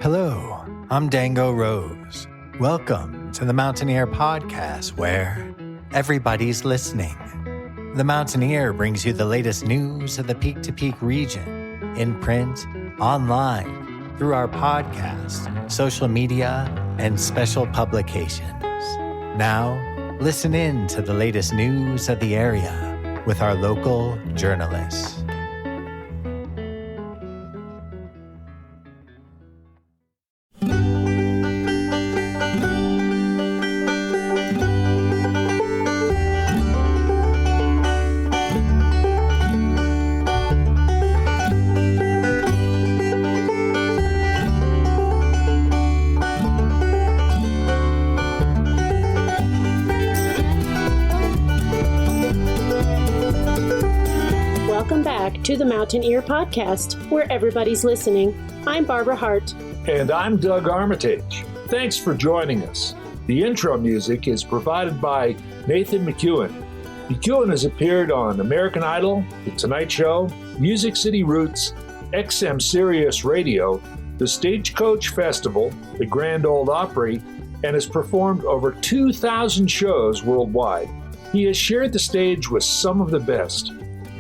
Hello, I'm Dango Rose. Welcome to the Mountaineer Podcast, where everybody's listening. The Mountaineer brings you the latest news of the peak-to-peak region, in print, online, through our podcast, social media, and special publications. Now, listen in to the latest news of the area with our local journalists. To the Mountaineer Podcast, where everybody's listening. I'm Barbara Hardt. And I'm Doug Armitage. Thanks for joining us. The intro music is provided by Nathan McEwen. McEwen has appeared on American Idol, The Tonight Show, Music City Roots, XM Sirius Radio, the Stagecoach Festival, the Grand Ole Opry, and has performed over 2,000 shows worldwide. He has shared the stage with some of the best.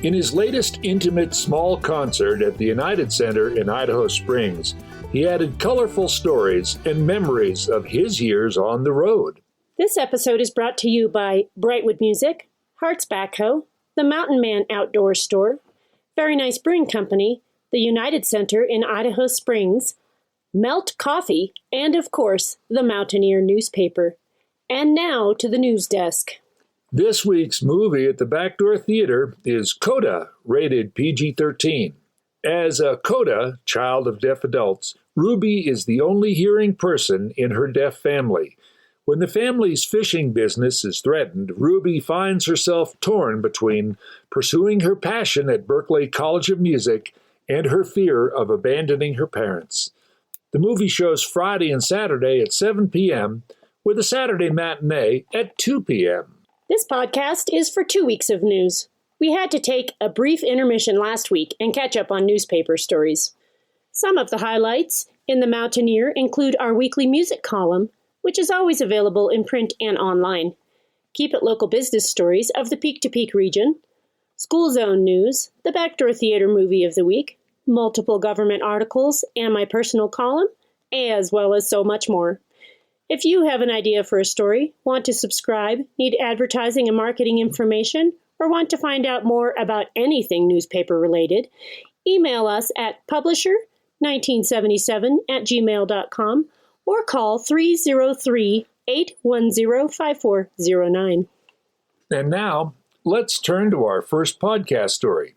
In his latest intimate small concert at the United Center in Idaho Springs, he added colorful stories and memories of his years on the road. This episode is brought to you by Brightwood Music, Hardt's Backhoe, the Mountain Man Outdoor Store, Very Nice Brewing Company, the United Center in Idaho Springs, Melt Coffee, and of course, the Mountaineer newspaper. And now to the news desk. This week's movie at the Backdoor Theater is Coda, rated PG-13. As a Coda, child of deaf adults, Ruby is the only hearing person in her deaf family. When the family's fishing business is threatened, Ruby finds herself torn between pursuing her passion at Berklee College of Music and her fear of abandoning her parents. The movie shows Friday and Saturday at 7 p.m., with a Saturday matinee at 2 p.m. This podcast is for 2 weeks of news. We had to take a brief intermission last week and catch up on newspaper stories. Some of the highlights in the Mountaineer include our weekly music column, which is always available in print and online. Keep It Local business stories of the peak-to-peak region, school zone news, the Backdoor Theater movie of the week, multiple government articles, and my personal column, as well as so much more. If you have an idea for a story, want to subscribe, need advertising and marketing information, or want to find out more about anything newspaper related, email us at publisher1977@gmail.com or call 303-810-5409. And now, let's turn to our first podcast story.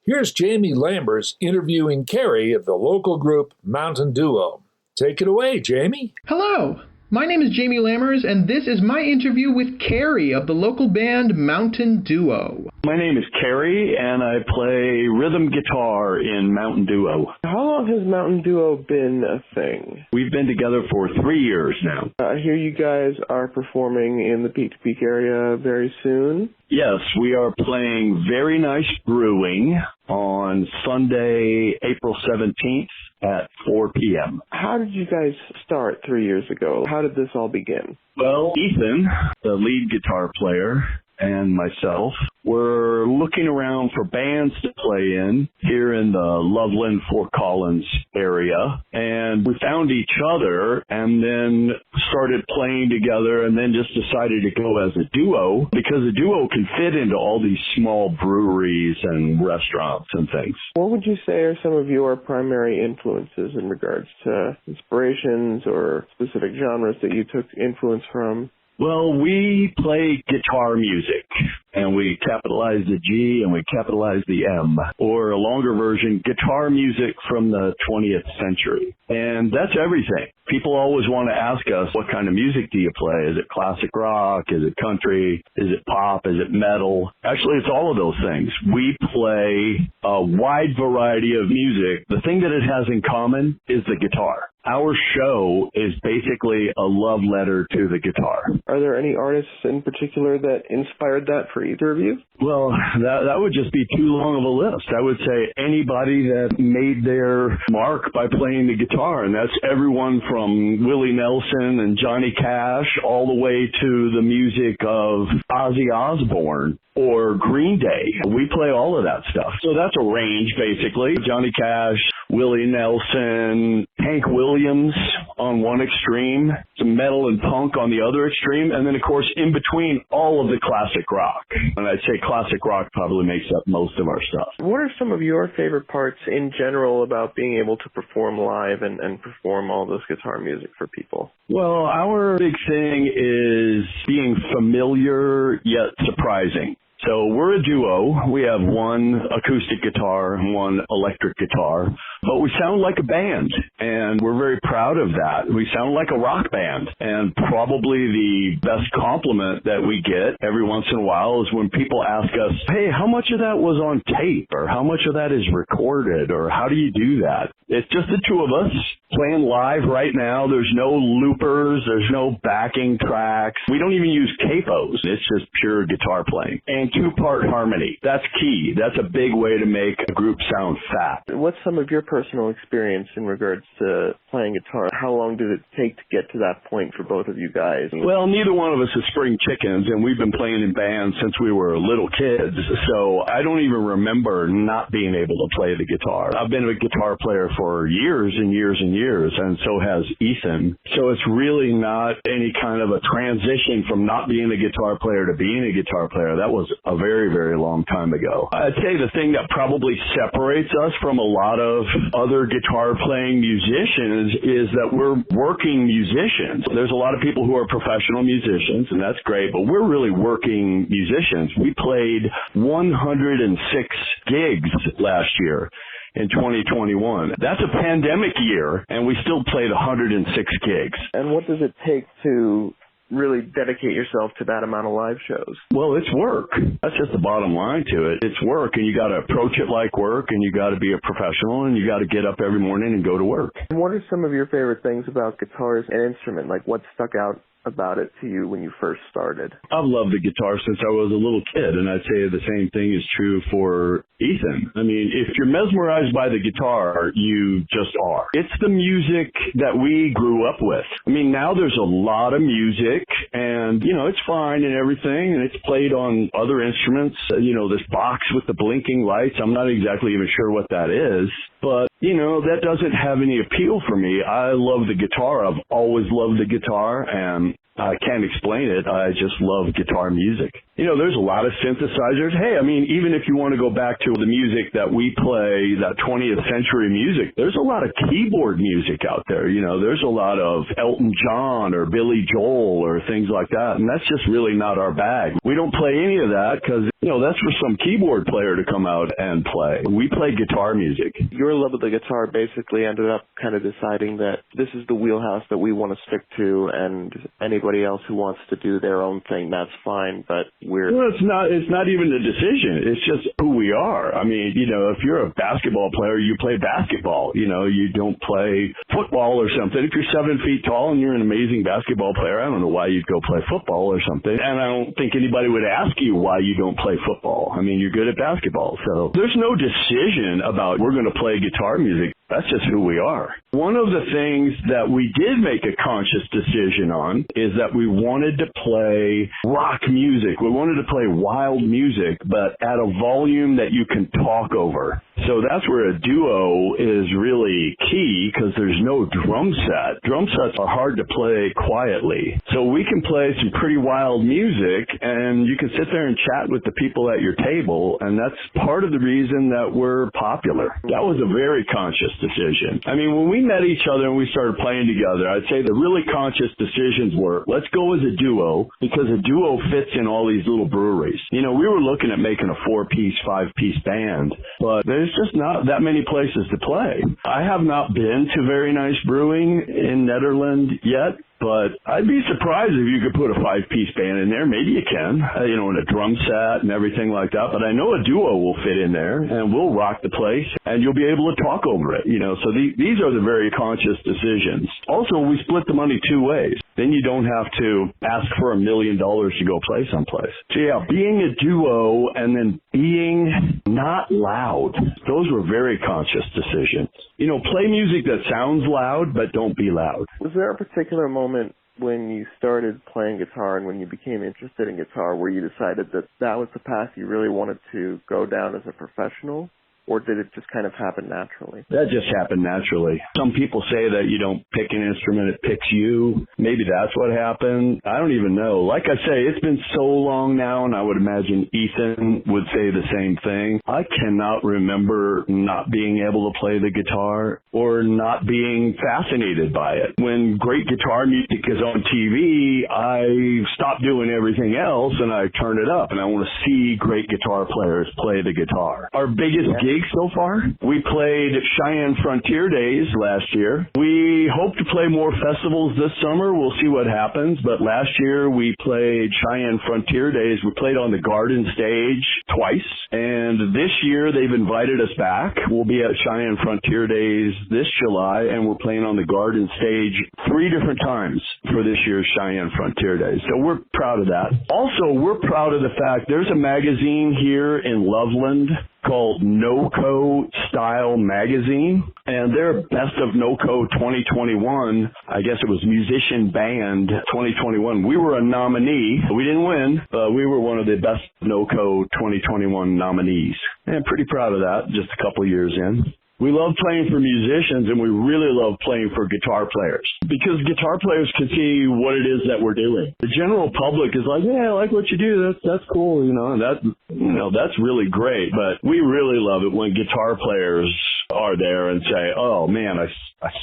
Here's Jamie Lammers interviewing Carrie of the local group Mountain Duo. Take it away, Jamie. Hello. My name is Jamie Lammers, and this is my interview with Carrie of the local band Mountain Duo. My name is Carrie, and I play rhythm guitar in Mountain Duo. How long has Mountain Duo been a thing? We've been together for 3 years now. I hear you guys are performing in the Peak-to-Peak area very soon. Yes, we are playing Very Nice Brewing on Sunday, April 17th at 4 p.m. How did you guys start 3 years ago? How did this all begin? Well, Ethan, the lead guitar player, and myself were looking around for bands to play in here in the Loveland, Fort Collins area, and we found each other and then started playing together and then just decided to go as a duo because a duo can fit into all these small breweries and restaurants and things. What would you say are some of your primary influences in regards to inspirations or specific genres that you took influence from? Well, we play guitar music, and we capitalize the G and we capitalize the M, or a longer version, guitar music from the 20th century. And that's everything. People always want to ask us, what kind of music do you play? Is it classic rock? Is it country? Is it pop? Is it metal? Actually, it's all of those things. We play a wide variety of music. The thing that it has in common is the guitar. Our show is basically a love letter to the guitar. Are there any artists in particular that inspired that for either of you? Well, that would just be too long of a list. I would say anybody that made their mark by playing the guitar, and that's everyone from Willie Nelson and Johnny Cash all the way to the music of Ozzy Osbourne or Green Day. We play all of that stuff. So that's a range, basically. Johnny Cash, Willie Nelson, Hank Williams on one extreme, some metal and punk on the other extreme, and then, of course, in between, all of the classic rock. And I'd say classic rock probably makes up most of our stuff. What are some of your favorite parts in general about being able to perform live and perform all this guitar music for people? Well, our big thing is being familiar yet surprising. So we're a duo. We have one acoustic guitar and one electric guitar, but we sound like a band, and we're very proud of that. We sound like a rock band, and probably the best compliment that we get every once in a while is when people ask us, hey, how much of that was on tape, or how much of that is recorded, or how do you do that? It's just the two of us playing live right now. There's no loopers. There's no backing tracks. We don't even use capos. It's just pure guitar playing. And two-part harmony. That's key. That's a big way to make a group sound fat. What's some of your personal experience in regards to playing guitar? How long did it take to get to that point for both of you guys? Well, neither one of us is spring chickens, and we've been playing in bands since we were little kids. So I don't even remember not being able to play the guitar. I've been a guitar player for years and years and years, and so has Ethan. So it's really not any kind of a transition from not being a guitar player to being a guitar player. That was a very, very long time ago. I'd say the thing that probably separates us from a lot of other guitar playing musicians is that we're working musicians. There's a lot of people who are professional musicians, and that's great, but we're really working musicians. We played 106 gigs last year. In 2021. That's a pandemic year, and we still played 106 gigs. And what does it take to really dedicate yourself to that amount of live shows? Well, it's work. That's just the bottom line to it. It's work, and you got to approach it like work, and you got to be a professional, and you got to get up every morning and go to work. And what are some of your favorite things about guitar as an instrument? Like, what stuck out about it to you when you first started? I've loved the guitar since I was a little kid, and I'd say the same thing is true for Ethan. I mean, if you're mesmerized by the guitar, you just are. It's the music that we grew up with. I mean, now there's a lot of music, and, you know, it's fine and everything, and it's played on other instruments. You know, this box with the blinking lights, I'm not exactly even sure what that is, but, you know, that doesn't have any appeal for me. I love the guitar. I've always loved the guitar, and I can't explain it. I just love guitar music. You know, there's a lot of synthesizers. Hey, I mean, even if you want to go back to the music that we play, that 20th century music, there's a lot of keyboard music out there. You know, there's a lot of Elton John or Billy Joel or things like that, and that's just really not our bag. We don't play any of that because, you know, that's for some keyboard player to come out and play. We play guitar music. Your love of the guitar basically ended up kind of deciding that this is the wheelhouse that we want to stick to, and anybody else who wants to do their own thing, that's fine, but Well, it's not even a decision. It's just who we are. I mean, you know, if you're a basketball player, you play basketball. You know, you don't play football or something. If you're 7 feet tall and you're an amazing basketball player, I don't know why you'd go play football or something. And I don't think anybody would ask you why you don't play football. I mean, you're good at basketball. So there's no decision about we're going to play guitar music. That's just who we are. One of the things that we did make a conscious decision on is that we wanted to play rock music. We wanted to play wild music, but at a volume that you can talk over. So that's where a duo is really key because there's no drum set. Drum sets are hard to play quietly. So we can play some pretty wild music, and you can sit there and chat with the people at your table, and that's part of the reason that we're popular. That was a very conscious decision. I mean, when we met each other and we started playing together, I'd say the really conscious decisions were, let's go as a duo, because a duo fits in all these little breweries. You know, we were looking at making a 4-piece, 5-piece band, but there's just not that many places to play. I have not been to Very Nice Brewing in Nederland yet, but I'd be surprised if you could put a 5-piece band in there. Maybe you can, and a drum set and everything like that. But I know a duo will fit in there, and we'll rock the place, and you'll be able to talk over it. So these are the very conscious decisions. Also, we split the money 2 ways. Then you don't have to ask for $1 million to go play someplace. So yeah, being a duo and then being not loud, those were very conscious decisions. Play music that sounds loud, but don't be loud. Was there a particular moment when you started playing guitar and when you became interested in guitar where you decided that that was the path you really wanted to go down as a professional? Or did it just kind of happen naturally? That just happened naturally. Some people say that you don't pick an instrument, it picks you. Maybe that's what happened. I don't even know. Like I say, it's been so long now, and I would imagine Ethan would say the same thing. I cannot remember not being able to play the guitar or not being fascinated by it. When great guitar music is on TV, I stop doing everything else and I turn it up, and I want to see great guitar players play the guitar. Our biggest gig so far, we played Cheyenne Frontier Days last year. We hope to play more festivals this summer. We'll see what happens. But last year we played Cheyenne Frontier Days. We played on the Garden stage twice. And this year they've invited us back. We'll be at Cheyenne Frontier Days this July, and we're playing on the Garden stage 3 different times for this year's Cheyenne Frontier Days. So we're proud of that. Also, we're proud of the fact there's a magazine here in Loveland called NoCo Style Magazine, and their Best of NoCo 2021, I guess it was Musician Band 2021. We were a nominee. We didn't win, but we were one of the Best NoCo 2021 nominees. And I'm pretty proud of that, just a couple years in. We love playing for musicians, and we really love playing for guitar players because guitar players can see what it is that we're doing. The general public is like, yeah, I like what you do. That's cool, and that's really great. But we really love it when guitar players are there and say, oh man, I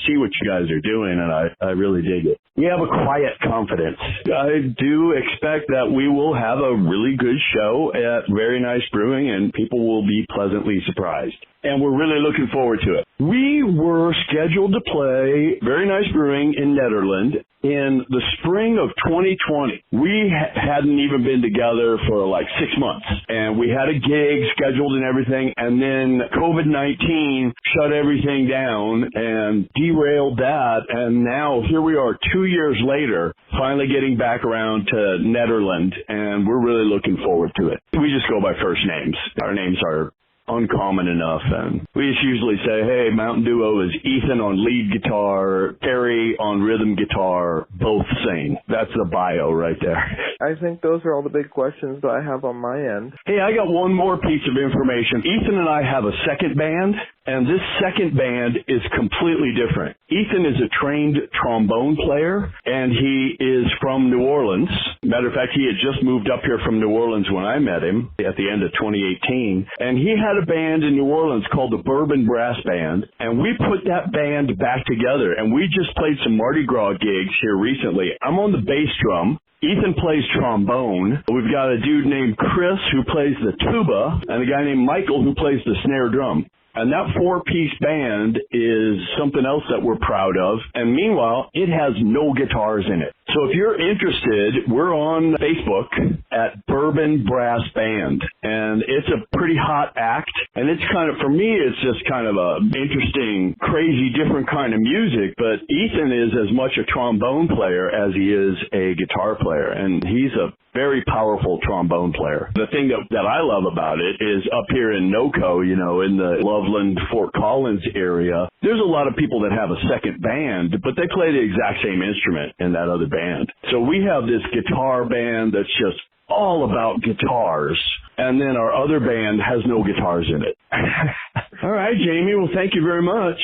see what you guys are doing, and I really dig it. We have a quiet confidence. I do expect that we will have a really good show at Very Nice Brewing, and people will be pleasantly surprised. And we're really looking forward to it. We were scheduled to play Very Nice Brewing in Nederland in the spring of 2020. We hadn't even been together for like 6 months, and we had a gig scheduled and everything, and then COVID-19 shut everything down and derailed that, and now here we are 2 years later, finally getting back around to Nederland, and we're really looking forward to it. We just go by first names. Our names are uncommon enough, and we just usually say, hey, Mountain Duo is Ethan on lead guitar, Terry on rhythm guitar, both sing. That's the bio right there. I think those are all the big questions that I have on my end. Hey, I got one more piece of information. Ethan and I have a second band, and this second band is completely different. Ethan is a trained trombone player, and he is from New Orleans. Matter of fact, he had just moved up here from New Orleans when I met him at the end of 2018, and he had a band in New Orleans called the Bourbon Brass Band, and we put that band back together, and we just played some Mardi Gras gigs here recently. I'm on the bass drum. Ethan plays trombone. We've got a dude named Chris who plays the tuba, and a guy named Michael who plays the snare drum. And that 4-piece band is something else that we're proud of. And meanwhile, it has no guitars in it. So if you're interested, we're on Facebook at Bourbon Brass Band. And it's a pretty hot act. And it's kind of, for me, it's just kind of a interesting, crazy, different kind of music. But Ethan is as much a trombone player as he is a guitar player. And he's a very powerful trombone player. The thing that I love about it is up here in NoCo, in the Loveland, Fort Collins area, there's a lot of people that have a second band, but they play the exact same instrument in that other band. So we have this guitar band that's just all about guitars, and then our other band has no guitars in it. All right, Jamie, well, thank you very much.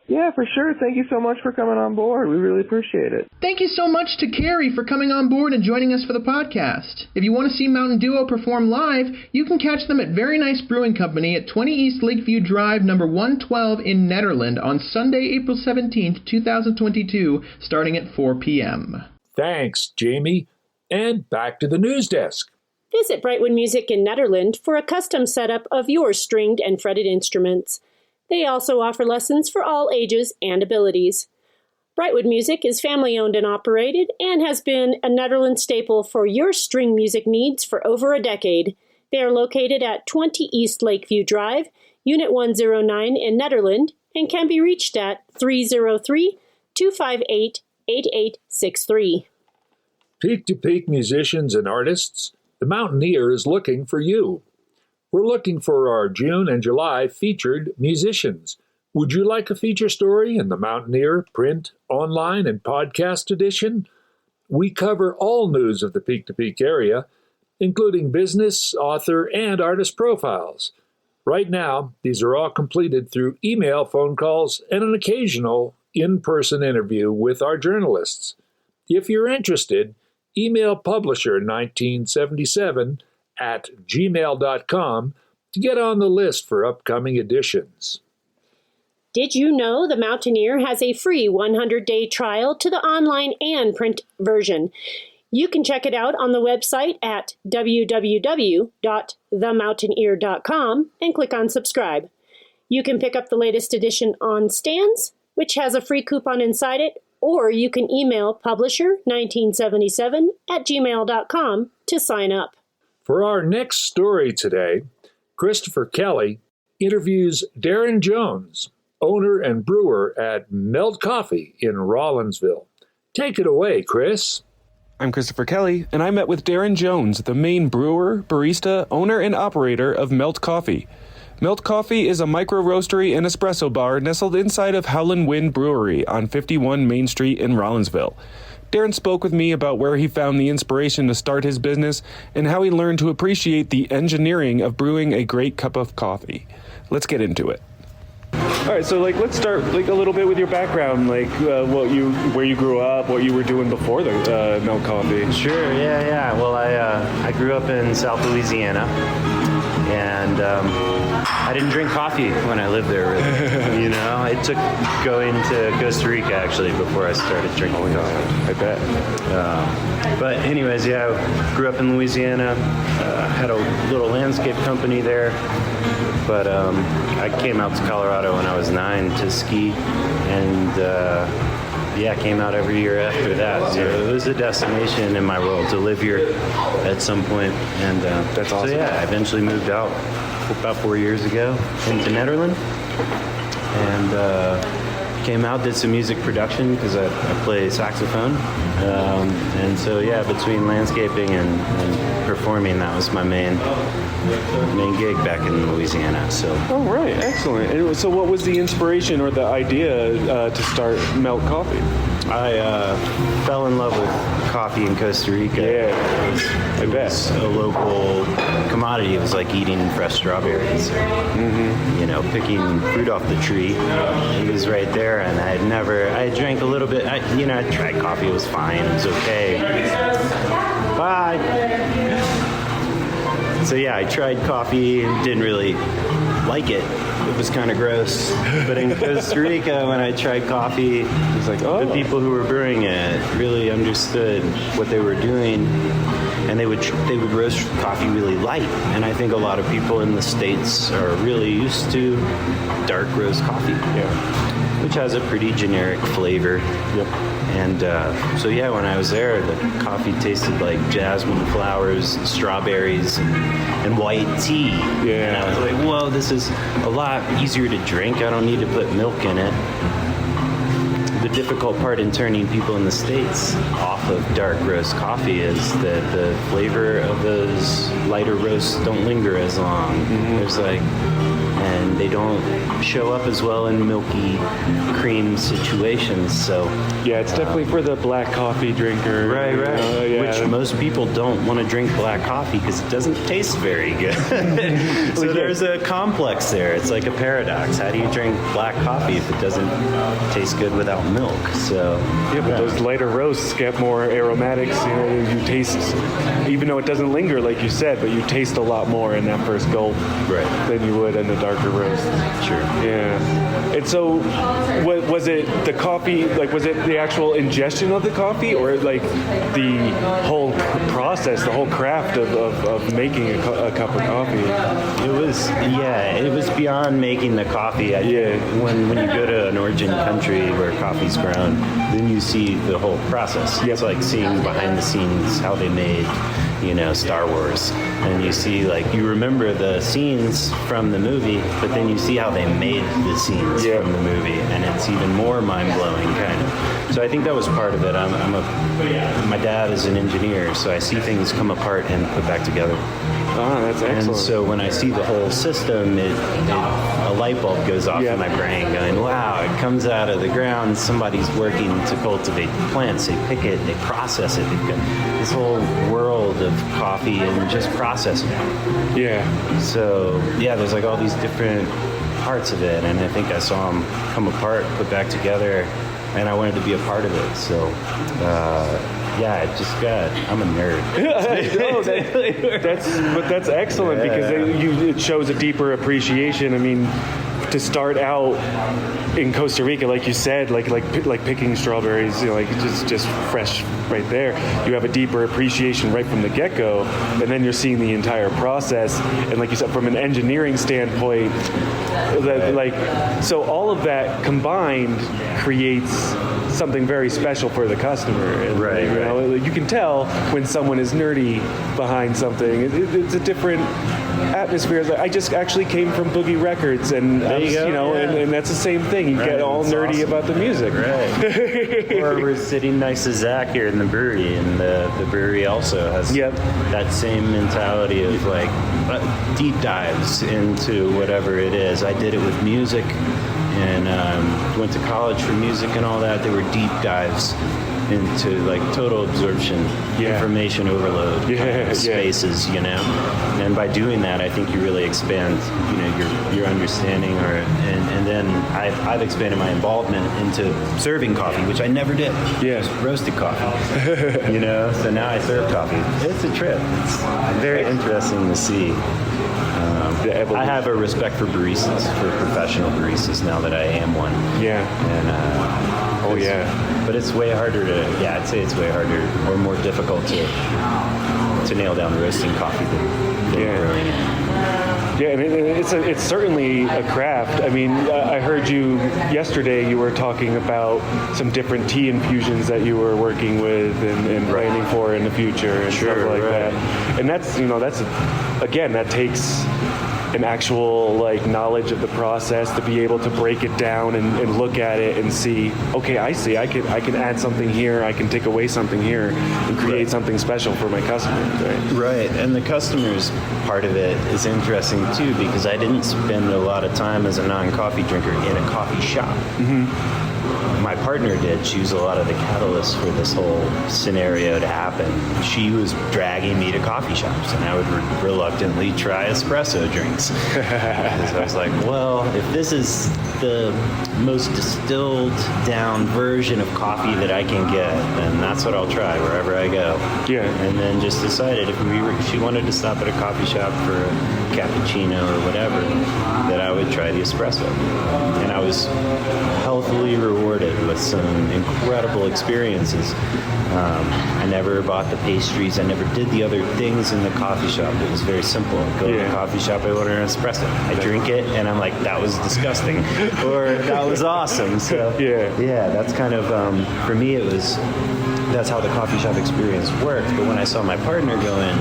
Yeah, for sure. Thank you so much for coming on board. We really appreciate it. Thank you so much to Carrie for coming on board and joining us for the podcast. If you want to see Mountain Duo perform live, you can catch them at Very Nice Brewing Company at 20 East Lakeview Drive, number 112 in Nederland on Sunday, April 17th, 2022, starting at 4 p.m. Thanks, Jamie. And back to the news desk. Visit Brightwood Music in Nederland for a custom setup of your stringed and fretted instruments. They also offer lessons for all ages and abilities. Brightwood Music is family-owned and operated and has been a Netherlands staple for your string music needs for over a decade. They are located at 20 East Lakeview Drive, Unit 109 in Netherlands, and can be reached at 303-258-8863. Peak-to-peak musicians and artists, the Mountaineer is looking for you. We're looking for our June and July featured musicians. Would you like a feature story in the Mountaineer print, online, and podcast edition? We cover all news of the Peak-to-Peak area, including business, author, and artist profiles. Right now, these are all completed through email, phone calls, and an occasional in-person interview with our journalists. If you're interested, email publisher1977@gmail.com to get on the list for upcoming editions. Did you know the Mountaineer has a free 100-day trial to the online and print version? You can check it out on the website at www.themountaineer.com and click on subscribe. You can pick up the latest edition on stands, which has a free coupon inside it, or you can email publisher1977@gmail.com to sign up. For our next story today, Christopher Kelly interviews Darren Jones, owner and brewer at Melt Coffee in Rollinsville. Take it away, Chris. I'm Christopher Kelly, and I met with Darren Jones, the main brewer, barista, owner, and operator of Melt Coffee. Melt Coffee is a micro-roastery and espresso bar nestled inside of Howlin' Wind Brewery on 51 Main Street in Rollinsville. Darren spoke with me about where he found the inspiration to start his business and how he learned to appreciate the engineering of brewing a great cup of coffee. Let's get into it. All right, so let's start a little bit with your background, where you grew up, what you were doing before the Melt Coffee. Sure, yeah. Well, I grew up in South Louisiana, and I didn't drink coffee when I lived there, really. It took going to Costa Rica, actually, before I started drinking coffee. I bet. But anyways, I grew up in Louisiana, had a little landscape company there, but I came out to Colorado when I was 9 to ski, and came out every year after that. So it was a destination in my world to live here at some point, and that's awesome. So I eventually moved out about 4 years ago into Netherlands, and came out, did some music production because I play saxophone, and so between landscaping and performing, that was my main gig back in Louisiana. So. Oh, right, excellent. And so what was the inspiration or the idea to start Melt Coffee? I fell in love with coffee in Costa Rica. Yeah, it was a local commodity. It was like eating fresh strawberries. Mm-hmm. Picking fruit off the tree. It was right there, and I drank a little bit. I tried coffee. It was fine. It was okay. Bye. So I tried coffee and didn't really like it. It was kind of gross. But in Costa Rica, when I tried coffee, it's like, the people who were brewing it really understood what they were doing, and they would roast coffee really light. And I think a lot of people in the States are really used to dark roast coffee, which has a pretty generic flavor. Yep. And when I was there, the coffee tasted like jasmine flowers, strawberries, and white tea. Yeah. And I was like, whoa, this is a lot easier to drink. I don't need to put milk in it. The difficult part in turning people in the States off of dark roast coffee is that the flavor of those lighter roasts don't linger as long. Mm-hmm. And they don't show up as well in milky cream situations. So it's definitely for the black coffee drinker. Right. Which most people don't want to drink black coffee because it doesn't taste very good. So there's a complex there. It's like a paradox. How do you drink black coffee if it doesn't taste good without milk? So but those lighter roasts get more aromatics. You taste, even though it doesn't linger like you said, but you taste a lot more in that first gulp than you would in the dark darker roast. Sure. Yeah. And so, was it the coffee? Like, was it the actual ingestion of the coffee, or like the whole process, the whole craft of making a cup of coffee? It was beyond making the coffee. When you go to an origin country where coffee's grown, then you see the whole process. It's like seeing behind the scenes how they made, Star Wars. And you see, you remember the scenes from the movie, but then you see how they made the scenes from the movie, and it's even more mind-blowing, kind of. So I think that was part of it. My dad is an engineer, so I see things come apart and put back together. Ah, that's excellent. And so when I see the whole system, a light bulb goes off in my brain going, wow, it comes out of the ground, somebody's working to cultivate the plants, they pick it, they process it. They've got this whole world of coffee and just processing it. Yeah. So, there's all these different parts of it, and I think I saw them come apart, put back together, and I wanted to be a part of it. So, I'm a nerd. That's excellent because it shows a deeper appreciation. I mean, to start out in Costa Rica, like you said, like picking strawberries, just fresh right there. You have a deeper appreciation right from the get-go, and then you're seeing the entire process. And like you said, from an engineering standpoint, so all of that combined creates something very special for the customer. And, you can tell when someone is nerdy behind something. It's a different atmosphere. I just actually came from Boogie Records, and and that's the same thing. You get all nerdy about the music. Right. Or we're sitting next to Zach here in the brewery, and the brewery also has that same mentality of deep dives into whatever it is. I did it with music, and went to college for music and all that. They were deep dives into total absorption, information overload, spaces, and by doing that, I think you really expand, your understanding, and then I've expanded my involvement into serving coffee, which I never did. Just roasted coffee, so now I serve coffee. It's a trip. It's very interesting to see. I have a respect for baristas, for professional baristas, now that I am one. But it's way harder I'd say it's way harder or more difficult to nail down the roasting coffee than brewing it. Yeah, and it's certainly a craft. I mean, I heard you yesterday. You were talking about some different tea infusions that you were working with and planning for in the future and stuff like that. And that's that takes an actual knowledge of the process to be able to break it down and look at it and see, okay, I see, I can add something here, I can take away something here and create something special for my customers. Right, and the customers part of it is interesting too, because I didn't spend a lot of time as a non-coffee drinker in a coffee shop. Mm-hmm. My partner did. She was a lot of the catalyst for this whole scenario to happen. She was dragging me to coffee shops, and I would reluctantly try espresso drinks. Because I was like, well, if this is the most distilled down version of coffee that I can get, then that's what I'll try wherever I go. Yeah. And then just decided if she wanted to stop at a coffee shop for a cappuccino or whatever, that I would try the espresso. And I was healthily rewarded with some incredible experiences. I never bought the pastries. I never did the other things in the coffee shop. It was very simple. I go to the coffee shop, I order an espresso. I drink it, and I'm like, that was disgusting. Or that was awesome. So, that's kind of, for me, that's how the coffee shop experience worked. But when I saw my partner go in,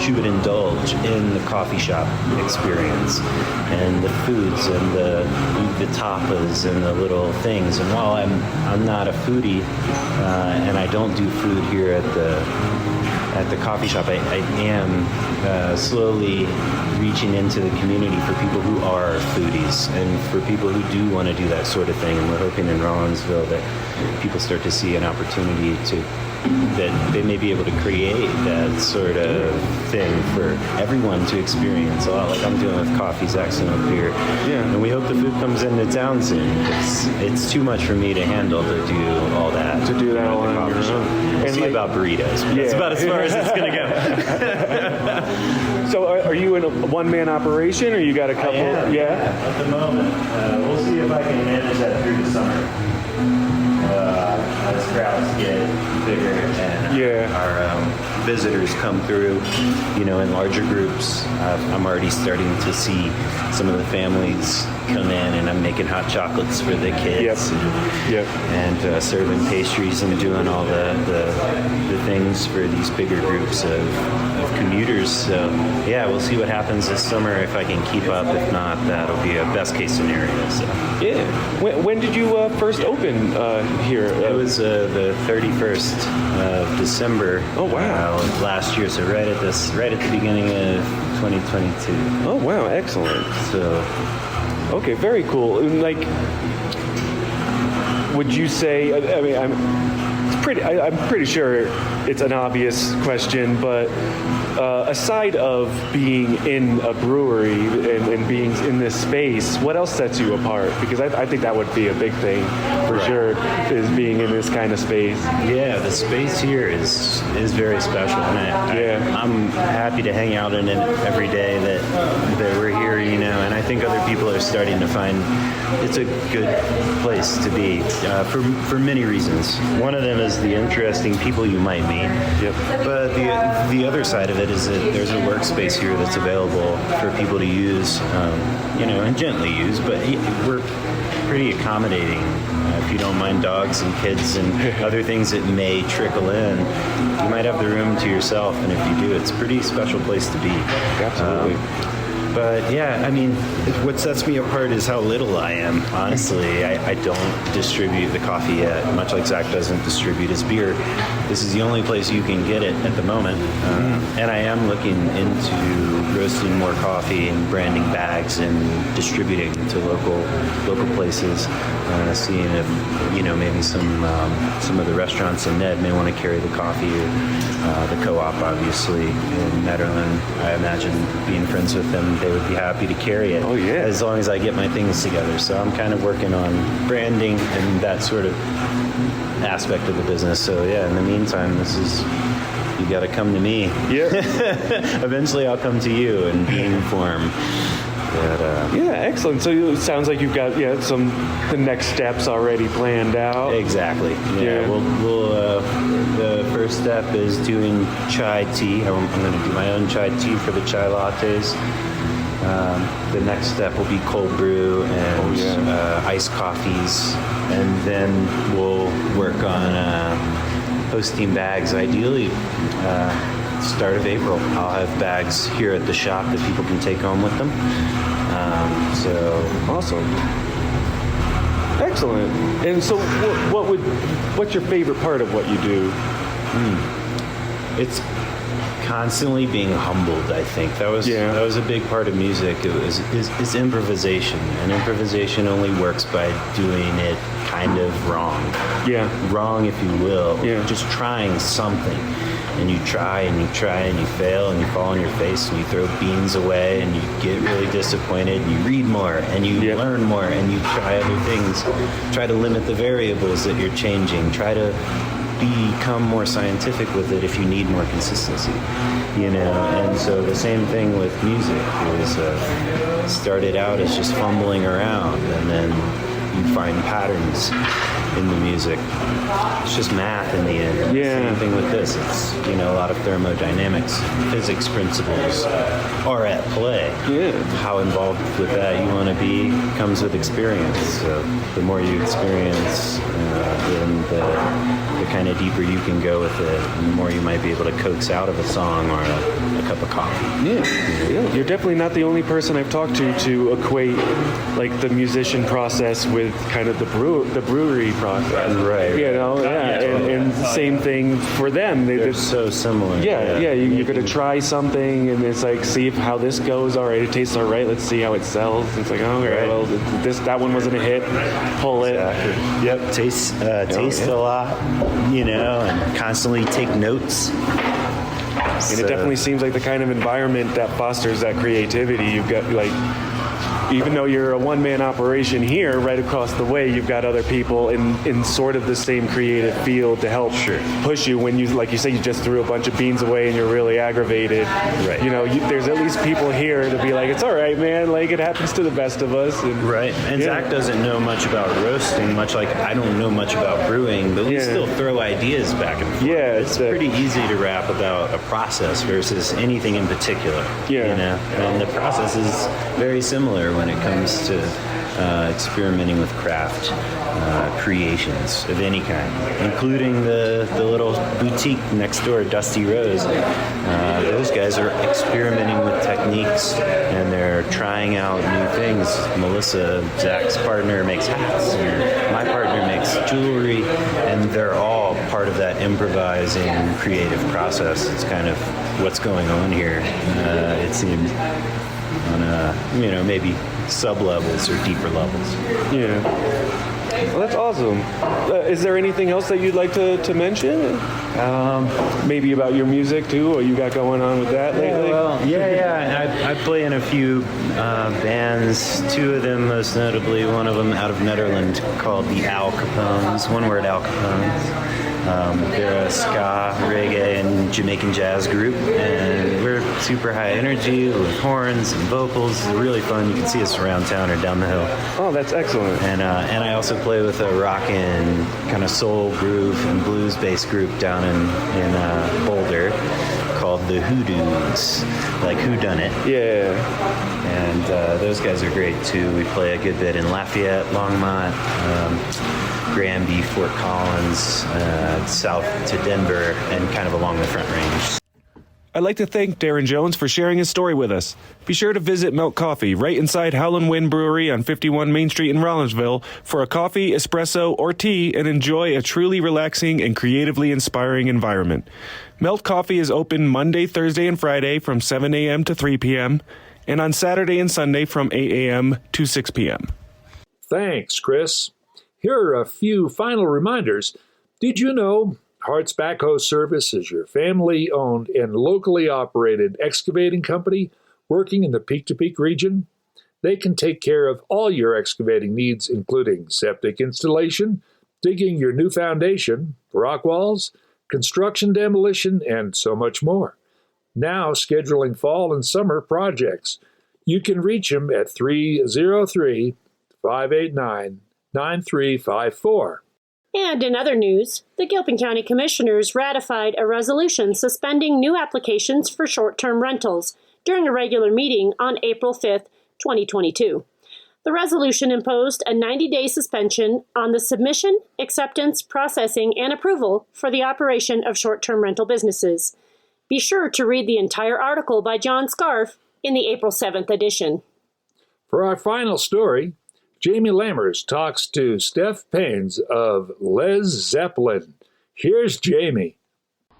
she would indulge in the coffee shop experience and the foods and the tapas and the little things. And while I'm not a foodie and I don't do food here at the coffee shop, I am slowly reaching into the community for people who are foodies and for people who do want to do that sort of thing. And we're hoping in Rollinsville that people start to see an opportunity that they may be able to create that sort of thing for everyone to experience. A lot like I'm doing with Coffee's Accent up here. Yeah. And we hope the food comes into town soon. It's too much for me to handle to do all that. To do that all on your own. And about burritos. That's about as far far as it's going to go. So are you in a one-man operation, or you got a couple? At the moment. We'll see if I can manage that through the summer. As crowds get bigger and our visitors come through, in larger groups. I'm already starting to see some of the families come in, and I'm making hot chocolates for the kids. And serving pastries and doing all the things for these bigger groups of commuters. So we'll see what happens this summer. If I can keep up, if not, that'll be a best case scenario. So. When did you first open here? It was the 31st of December. Oh wow! Last year, so right at the beginning of 2022. Oh wow! Excellent. So, okay, very cool. Like, would you say? I mean, I'm pretty sure it's an obvious question, but aside of being in a brewery and being in this space, what else sets you apart? Because I think that would be a big thing for sure, is being in this kind of space. Yeah, the space here is very special, and I'm happy to hang out in it every day that we're here, and I think other people are starting to find it's a good place to be for many reasons. One of them is the interesting people you might meet. But the other side of it is that there's a workspace here that's available for people to use, and gently use, but we're pretty accommodating. If you don't mind dogs and kids and other things that may trickle in, you might have the room to yourself, and if you do, it's a pretty special place to be. Absolutely. But I mean, what sets me apart is how little I am. Honestly, I don't distribute the coffee yet, much like Zach doesn't distribute his beer. This is the only place you can get it at the moment. And I am looking into roasting more coffee and branding bags and distributing to local places, seeing if, maybe some of the restaurants in Ned may want to carry the coffee, or the co-op, obviously, in Nederland. I imagine being friends with them, they would be happy to carry it. Oh, yeah. As long as I get my things together. So I'm kind of working on branding and that sort of aspect of the business. So in the meantime, you got to come to me. Yeah. Eventually I'll come to you and be informed. But, excellent. So it sounds like you've got the next steps already planned out. Exactly. We'll the first step is doing chai tea. I'm going to do my own chai tea for the chai lattes. The next step will be cold brew and iced coffees, and then we'll work on posting bags. Ideally, start of April, I'll have bags here at the shop that people can take home with them. So awesome, excellent. And so, what's your favorite part of what you do? It's constantly being humbled. I think that was a big part of music. It's improvisation, and improvisation only works by doing it kind of wrong. Wrong, if you will. Just trying something. And you try and you try and you fail and you fall on your face and you throw beans away and you get really disappointed and you read more and you learn more and you try other things. Try to limit the variables that you're changing. Try to become more scientific with it if you need more consistency, and so the same thing with music. It was started out as just fumbling around, and then you find patterns in the music. It's just math in the end. Same thing with this. It's a lot of thermodynamics, physics principles are at play. How involved with that you want to be comes with experience. So the more you experience, then the kind of deeper you can go with it, and the more you might be able to coax out of a song or a cup of coffee. You're definitely not the only person I've talked to equate like the musician process with kind of the brewery process. Right. And same thing for them. They're so similar. You're going to try something, and it's like, see how this goes. All right, it tastes all right. Let's see how it sells. And it's like, well, that one wasn't a hit. Pull it. Yep. Taste a lot, and constantly take notes. And it definitely seems like the kind of environment that fosters that creativity. You've got even though you're a one-man operation here, right across the way, you've got other people in sort of the same creative field to help push you when you, like you say, you just threw a bunch of beans away and you're really aggravated. Right. There's at least people here to be like, it's all right, man, like it happens to the best of us. And Zach doesn't know much about roasting, much like I don't know much about brewing, but we still throw ideas back and forth. Yeah, it's pretty easy to rap about a process versus anything in particular. And the process is very similar when it comes to experimenting with craft creations of any kind, including the little boutique next door, Dusty Rose. Those guys are experimenting with techniques and they're trying out new things. Melissa, Zach's partner, makes hats, and my partner makes jewelry, and they're all part of that improvising creative process. It's kind of what's going on here, it seems, on maybe sub-levels or deeper levels. Well, that's awesome. Is there anything else that you'd like to mention? Maybe about your music, too, what you got going on with that lately? I play in a few bands, two of them most notably, one of them out of Netherlands called the Al Capones, one word Al Capones. They're a ska, reggae, and Jamaican jazz group, and we're super high energy with horns and vocals. It's really fun. You can see us around town or down the hill. Oh, that's excellent. And I also play with a rockin' kind of soul groove and blues-based group down in Boulder called the Hoodoos, like Whodunit. Yeah. And those guys are great, too. We play a good bit in Lafayette, Longmont, Granby, Fort Collins, south to Denver, and kind of along the Front Range. I'd like to thank Darren Jones for sharing his story with us. Be sure to visit Melt Coffee right inside Howlin' Wind Brewery on 51 Main Street in Rollinsville for a coffee, espresso, or tea and enjoy a truly relaxing and creatively inspiring environment. Melt Coffee is open Monday, Thursday, and Friday from 7 a.m. to 3 p.m. and on Saturday and Sunday from 8 a.m. to 6 p.m. Thanks, Chris. Here are a few final reminders. Did you know Hardt's Backhoe Service is your family-owned and locally operated excavating company working in the Peak-to-Peak region? They can take care of all your excavating needs, including septic installation, digging your new foundation, rock walls, construction demolition, and so much more. Now scheduling fall and summer projects. You can reach them at 303-589-9354. And in other news, the Gilpin County Commissioners ratified a resolution suspending new applications for short-term rentals during a regular meeting on April 5th, 2022. The resolution imposed a 90-day suspension on the submission, acceptance, processing, and approval for the operation of short-term rental businesses. Be sure to read the entire article by John Scarf in the April 7th edition. For our final story, Jamie Lammers talks to Steph Paynes of Led Zeppelin. Here's Jamie.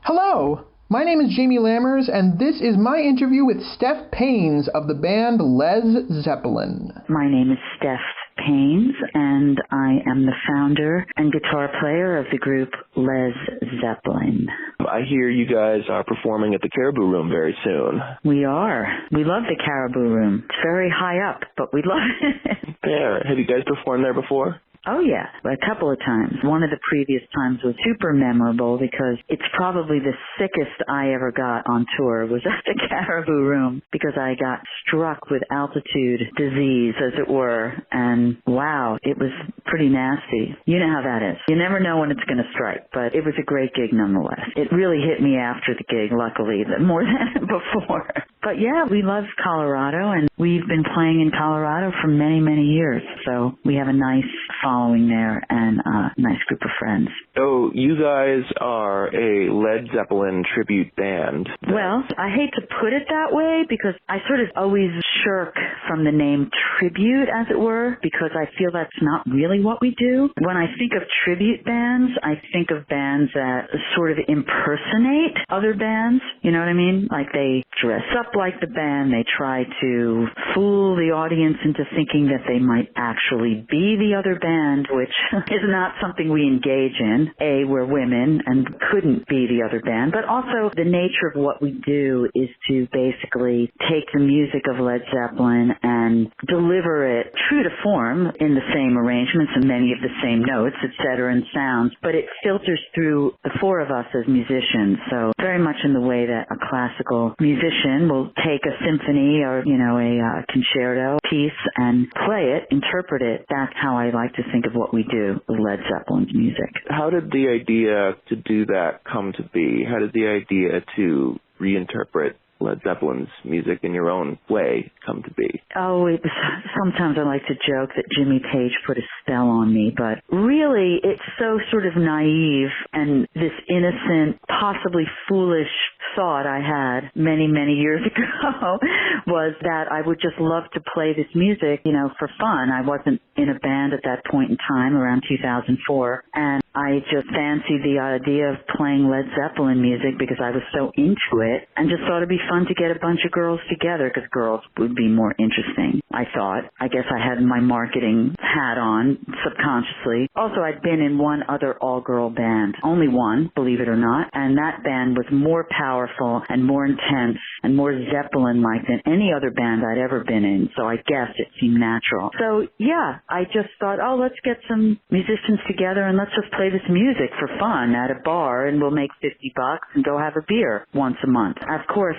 Hello, my name is Jamie Lammers, and this is my interview with Steph Paynes of the band Led Zeppelin. My name is Steph Paynes, and I am the founder and guitar player of the group Led Zeppelin. I hear you guys are performing at the Caribou Room very soon. We are. We love the Caribou Room. It's very high up, but we love it. There. Have you guys performed there before? Oh, yeah, a couple of times. One of the previous times was super memorable because it's probably the sickest I ever got on tour was at the Caribou Room because I got struck with altitude disease, as it were, and wow, it was pretty nasty. You know how that is. You never know when it's going to strike, but it was a great gig nonetheless. It really hit me after the gig, luckily, more than before. But yeah, we love Colorado, and we've been playing in Colorado for many, many years, so we have a nice following there and a nice group of friends. So you guys are a Led Zeppelin tribute band. Well, I hate to put it that way because I sort of always shirk from the name tribute, as it were, because I feel that's not really what we do. When I think of tribute bands, I think of bands that sort of impersonate other bands. You know what I mean? Like they dress up like the band. They try to fool the audience into thinking that they might actually be the other band. band, which is not something we engage in. A, we're women and couldn't be the other band, but also the nature of what we do is to basically take the music of Led Zeppelin and deliver it true to form in the same arrangements and many of the same notes, etc., and sounds, but it filters through the four of us as musicians. So very much in the way that a classical musician will take a symphony or, a concerto piece and play it, interpret it. That's how I like to think of what we do with Led Zeppelin's music. How did the idea to do that come to be? How did the idea to reinterpret Led Zeppelin's music in your own way come to be? Oh, sometimes I like to joke that Jimmy Page put a spell on me, but really it's so sort of naive, and this innocent, possibly foolish thought I had many, many years ago was that I would just love to play this music, for fun. I wasn't in a band at that point in time, around 2004, and I just fancied the idea of playing Led Zeppelin music because I was so into it, and just thought it'd be fun to get a bunch of girls together because girls would be more interesting, I thought. I guess I had my marketing hat on subconsciously. Also, I'd been in one other all-girl band, only one, believe it or not, and that band was more powerful and more intense and more Zeppelin-like than any other band I'd ever been in, so I guess it seemed natural. So, yeah, I just thought, let's get some musicians together and let's just play this music for fun at a bar, and we'll make $50 and go have a beer once a month. Of course,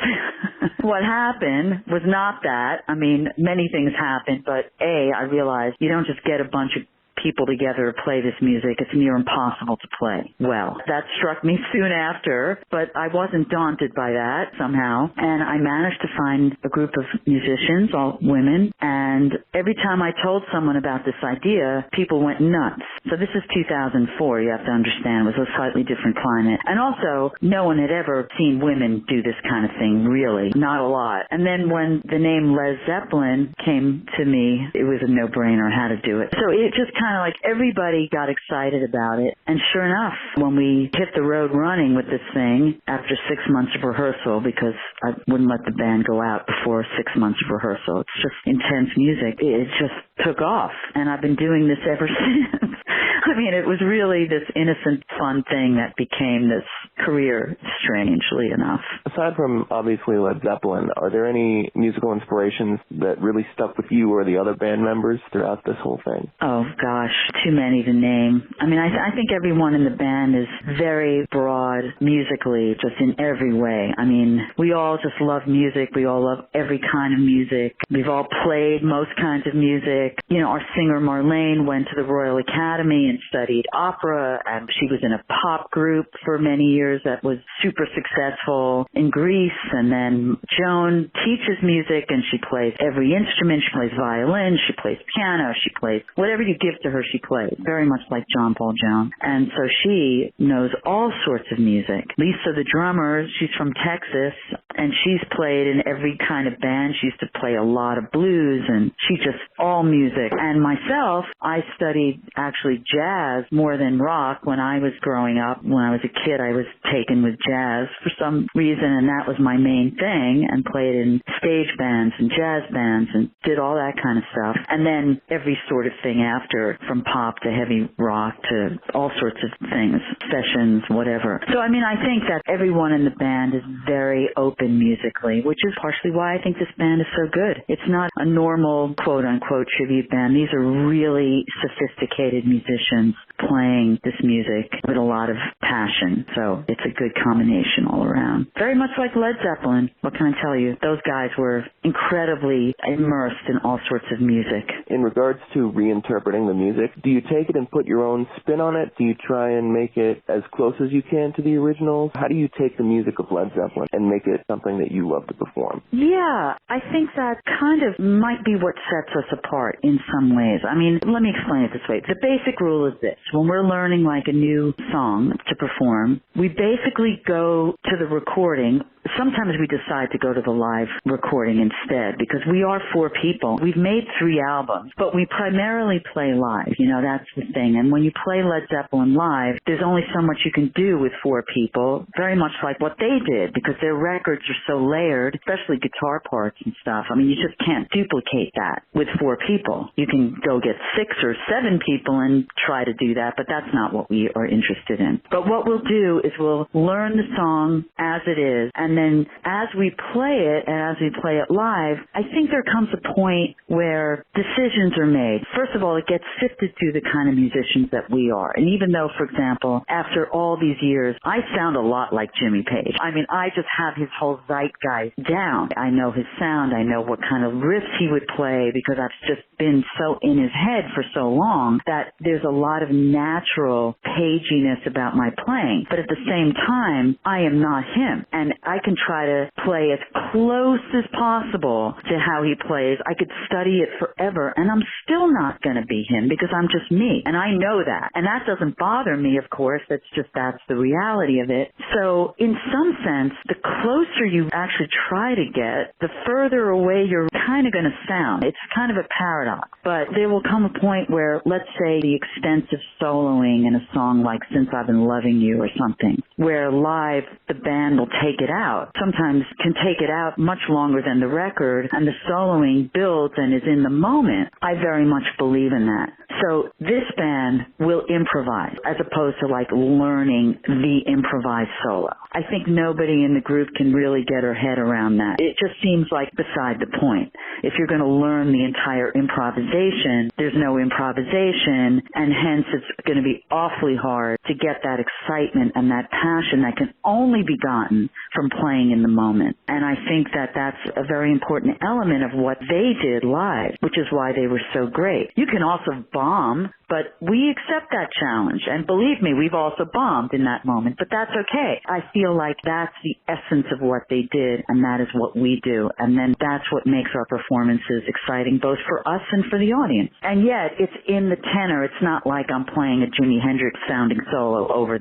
what happened was not that. I mean, many things happened, but I realized you don't just get a bunch of people together to play this music. It's near impossible to play well. That struck me soon after, but I wasn't daunted by that somehow, and I managed to find a group of musicians, all women, and every time I told someone about this idea, people went nuts. So this is 2004, you have to understand. It was a slightly different climate. And also, no one had ever seen women do this kind of thing, really. Not a lot. And then when the name Led Zeppelin came to me, it was a no-brainer how to do it. So it just kind of like everybody got excited about it. And sure enough, when we hit the road running with this thing after 6 months of rehearsal, because I wouldn't let the band go out before 6 months of rehearsal. It's just intense music. It just took off. And I've been doing this ever since. I mean, it was really this innocent, fun thing that became this career, strangely enough. Aside from, obviously, Led Zeppelin, are there any musical inspirations that really stuck with you or the other band members throughout this whole thing? Oh, gosh, too many to name. I mean, I think everyone in the band is very broad musically, just in every way. I mean, we all just love music. We all love every kind of music. We've all played most kinds of music. Our singer Marlene went to the Royal Academy and studied opera, and she was in a pop group for many years that was super successful in Greece. And then Joan teaches music, and she plays every instrument. She plays violin, she plays piano, she plays whatever you give to her, she plays, very much like John Paul Jones. And so she knows all sorts of music. Lisa, the drummer, she's from Texas, and she's played in every kind of band. She used to play a lot of blues, and she just all music. And myself, I studied actually jazz more than rock when I was growing up. When I was a kid, I was taken with jazz for some reason, and that was my main thing, and played in stage bands and jazz bands and did all that kind of stuff. And then every sort of thing after, from pop to heavy rock to all sorts of things, sessions, whatever. So, I mean, I think that everyone in the band is very open musically, which is partially why I think this band is so good. It's not a normal, quote-unquote, tribute band. These are really sophisticated musicians playing this music with a lot of passion. So it's a good combination all around. Very much like Led Zeppelin. What can I tell you? Those guys were incredibly immersed in all sorts of music. In regards to reinterpreting the music, do you take it and put your own spin on it? Do you try and make it as close as you can to the originals? How do you take the music of Led Zeppelin and make it something that you love to perform? Yeah, I think that kind of might be what sets us apart in some ways. I mean, let me explain it this way. The basic rule is this. When we're learning like a new song to perform, we basically go to the recording sometimes we decide to go to the live recording instead because we are 4 people. We've made 3 albums, but we primarily play live. You know, that's the thing. And when you play Led Zeppelin live, there's only so much you can do with 4 people, very much like what they did because their records are so layered, especially guitar parts and stuff. I mean, you just can't duplicate that with 4 people. You can go get 6 or 7 people and try to do that, but that's not what we are interested in. But what we'll do is we'll learn the song as it is, and then as we play it and as we play it live, I think there comes a point where decisions are made. First of all, it gets sifted through the kind of musicians that we are. And even though, for example, after all these years, I sound a lot like Jimmy Page. I mean, I just have his whole zeitgeist down. I know his sound. I know what kind of riffs he would play because I've just been so in his head for so long that there's a lot of natural paginess about my playing. But at the same time, I am not him. And I can try to play as close as possible to how he plays. I could study it forever, and I'm still not going to be him because I'm just me. And I know that. And that doesn't bother me, of course. That's the reality of it. So in some sense, the closer you actually try to get, the further away you're kind of going to sound. It's kind of a paradox. But there will come a point where, let's say, the extensive soloing in a song like Since I've Been Loving You or something, where live the band will take it out. Sometimes can take it out much longer than the record, and the soloing builds and is in the moment. I very much believe in that. So this band will improvise as opposed to like learning the improvised solo. I think nobody in the group can really get her head around that. It just seems like beside the point. If you're going to learn the entire improvisation, there's no improvisation, and hence it's going to be awfully hard to get that excitement and that passion that can only be gotten from playing in the moment. And I think that that's a very important element of what they did live, which is why they were so great. You can also bomb, but we accept that challenge. And believe me, we've also bombed in that moment, but that's okay. I feel like that's the essence of what they did, and that is what we do. And then that's what makes our performances exciting, both for us and for the audience. And yet, it's in the tenor. It's not like I'm playing a Jimi Hendrix sounding solo over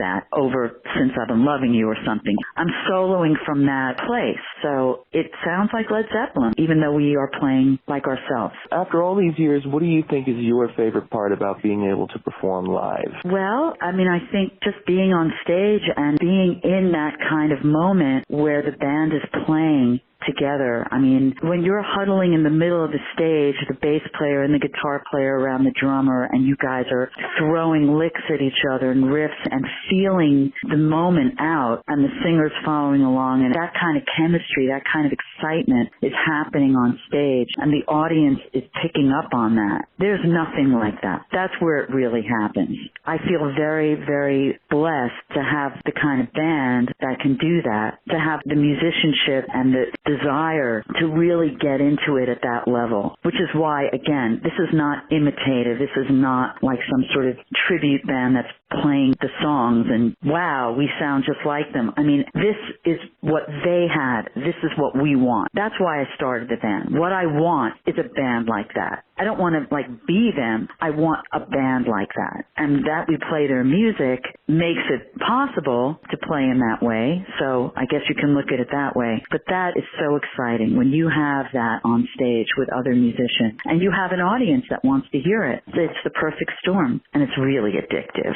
Since I've Been Loving You or something. I'm soloing from that place. So it sounds like Led Zeppelin, even though we are playing like ourselves. After all these years, what do you think is your favorite part about being able to perform live? Well, I mean, I think just being on stage and being in that kind of moment where the band is playing together. I mean, when you're huddling in the middle of the stage, the bass player and the guitar player around the drummer, and you guys are throwing licks at each other and riffs and feeling the moment out, and the singer's following along, and that kind of chemistry, that kind of excitement is happening on stage, and the audience is picking up on that. There's nothing like that. That's where it really happens. I feel very, very blessed to have the kind of band that can do that, to have the musicianship and the desire to really get into it at that level, which is why, again, this is not imitative. This is not like some sort of tribute band that's playing the songs and, wow, we sound just like them. I mean, this is what they had. This is what we want. That's why I started the band. What I want is a band like that. I don't want to, like, be them. I want a band like that. And that we play their music makes it possible to play in that way. So I guess you can look at it that way. But that is so exciting when you have that on stage with other musicians and you have an audience that wants to hear it. It's the perfect storm, and it's really addictive.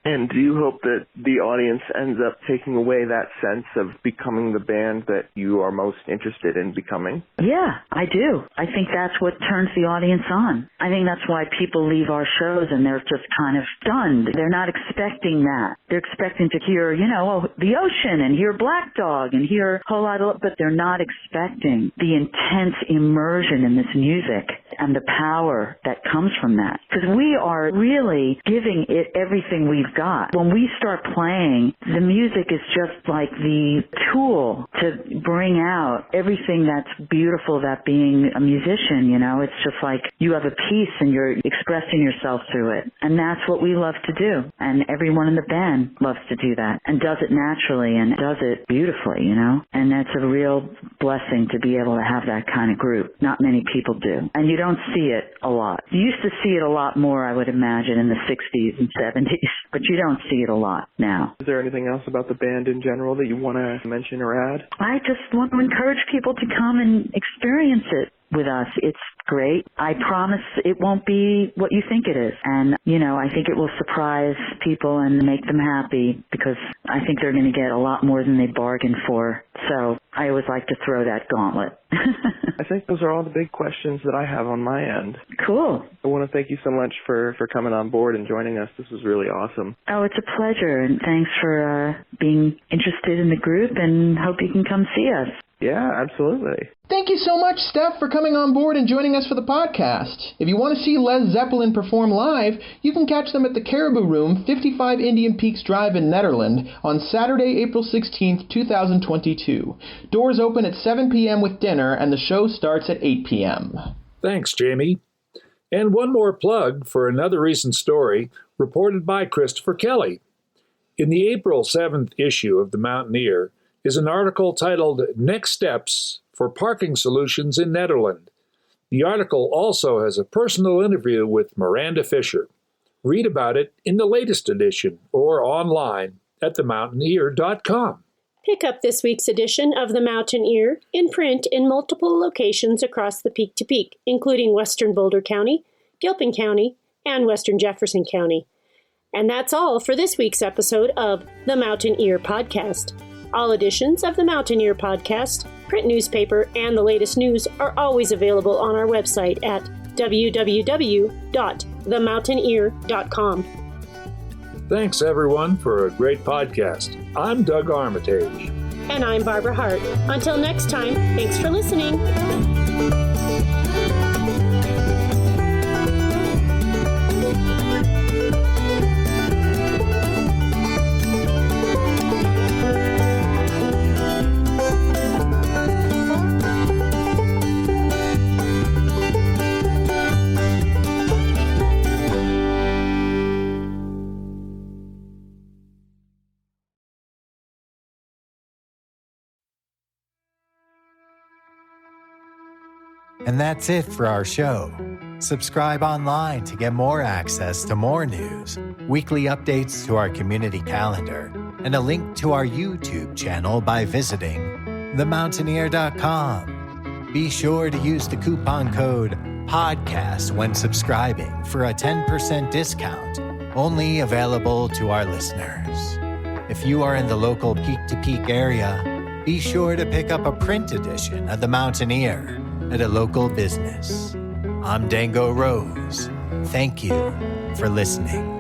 And do you hope that the audience ends up taking away that sense of becoming the band that you are most interested in becoming? Yeah, I do. I think that's what turns the audience on. I think that's why people leave our shows and they're just kind of stunned. They're not expecting that. They're expecting to hear, the ocean and hear Black Dog and hear a whole lot of, but they're not expecting the intense immersion in this music and the power that comes from that. Because we are really giving it everything we've got. When we start playing, the music is just like the tool to bring out everything that's beautiful about being a musician, It's just like you have a piece and you're expressing yourself through it. And that's what we love to do. And everyone in the band loves to do that and does it naturally and does it beautifully, And that's a real blessing to be able to have that kind of group. Not many people do. And you don't see it a lot. You used to see it a lot more, I would imagine, in the 60s and 70s, but you don't see it a lot now. Is there anything else about the band in general that you want to mention or add? I just want to encourage people to come and experience it with us. It's great. I promise it won't be what you think it is. And, I think it will surprise people and make them happy because I think they're going to get a lot more than they bargained for. So I always like to throw that gauntlet. I think those are all the big questions that I have on my end. Cool. I want to thank you so much for coming on board and joining us. This was really awesome. Oh, it's a pleasure. And thanks for being interested in the group and hope you can come see us. Yeah, absolutely. Thank you so much, Steph, for coming on board and joining us for the podcast. If you want to see Led Zeppelin perform live, you can catch them at the Caribou Room, 55 Indian Peaks Drive in Netherland, on Saturday, April 16th, 2022. Doors open at 7 p.m. with dinner, and the show starts at 8 p.m. Thanks, Jamie. And one more plug for another recent story reported by Christopher Kelly. In the April 7th issue of The Mountaineer is an article titled Next Steps for Parking Solutions in Nederland. The article also has a personal interview with Miranda Fisher. Read about it in the latest edition or online at themountaineer.com. Pick up this week's edition of The Mountaineer in print in multiple locations across the Peak to Peak, including Western Boulder County, Gilpin County, and Western Jefferson County. And that's all for this week's episode of The Mountaineer Podcast. All editions of the Mountaineer Podcast, print newspaper, and the latest news are always available on our website at www.themountaineer.com. Thanks, everyone, for a great podcast. I'm Doug Armitage. And I'm Barbara Hardt. Until next time, thanks for listening. And that's it for our show. Subscribe online to get more access to more news, weekly updates to our community calendar, and a link to our YouTube channel by visiting themountaineer.com. Be sure to use the coupon code PODCAST when subscribing for a 10% discount, only available to our listeners. If you are in the local Peak to Peak area, be sure to pick up a print edition of The Mountaineer at a local business. I'm Dango Rose. Thank you for listening.